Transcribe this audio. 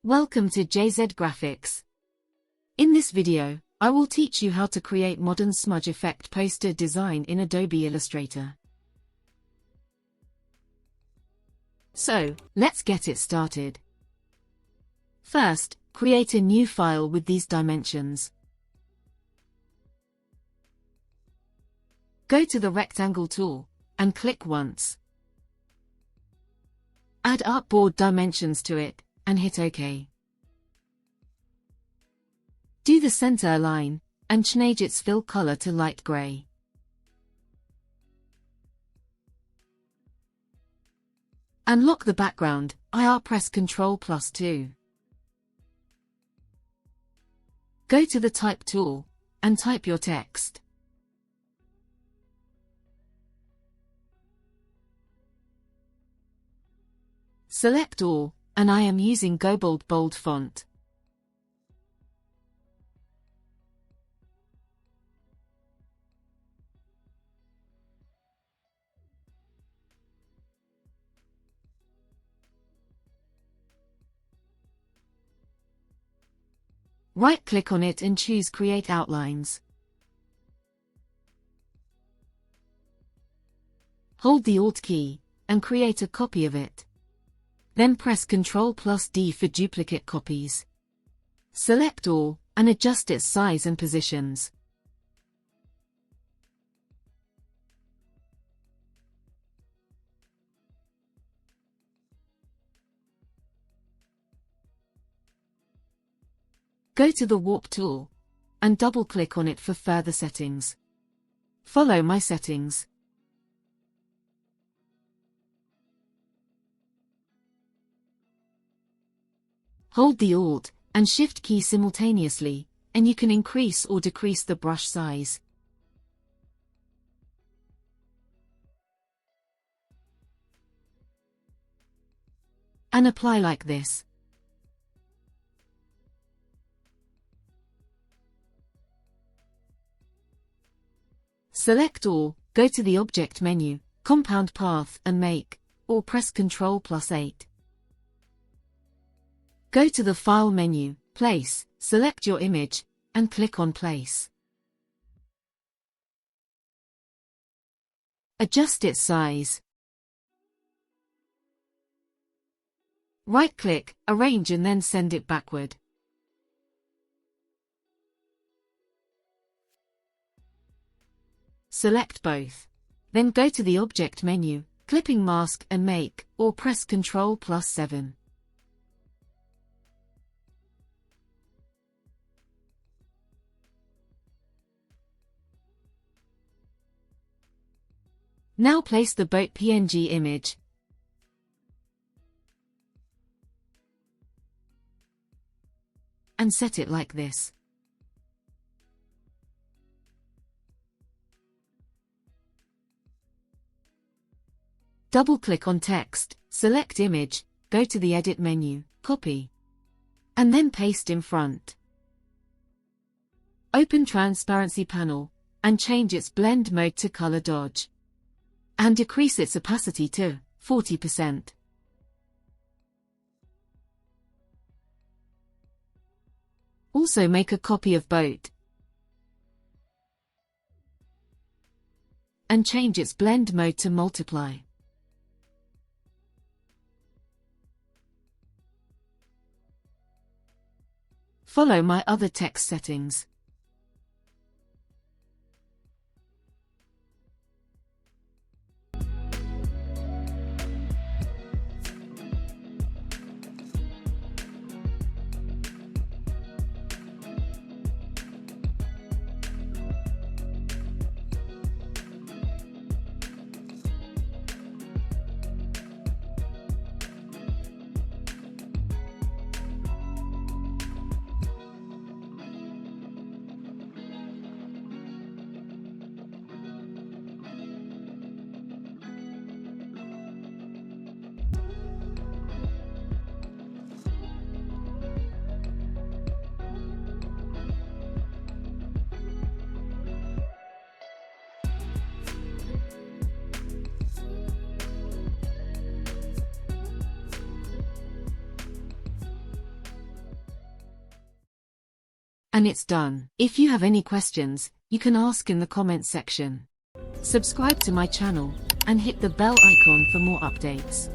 Welcome to JZ Graphics. In this video, I will teach you how to create modern smudge effect poster design in Adobe Illustrator. So, let's get it started. First, create a new file with these dimensions. Go to the rectangle tool, and click once. Add artboard dimensions to it, and hit OK. Do the center align, and change its fill color to light gray. Unlock the background, press Ctrl+2. Go to the Type tool, and type your text. Select all, and I am using Go Bold font. Right-click on it and choose Create Outlines. Hold the Alt key, and create a copy of it. Then press Ctrl+D for duplicate copies. Select all, and adjust its size and positions. Go to the Warp tool, and double-click on it for further settings. Follow my settings. Hold the Alt and Shift key simultaneously, and you can increase or decrease the brush size. And apply like this. Select all, go to the Object menu, Compound Path and Make, or press Ctrl+8. Go to the File menu, Place, select your image, and click on Place. Adjust its size. Right-click, arrange and then send it backward. Select both. Then go to the Object menu, Clipping Mask and Make, or press Ctrl+7. Now place the boat PNG image and set it like this. Double-click on text, select image, go to the Edit menu, copy, and then paste in front. Open Transparency panel, and change its blend mode to Color Dodge. And decrease its opacity to 40%. Also make a copy of boat and change its blend mode to multiply. Follow my other text settings. And it's done. If you have any questions, you can ask in the comment section. Subscribe to my channel and hit the bell icon for more updates.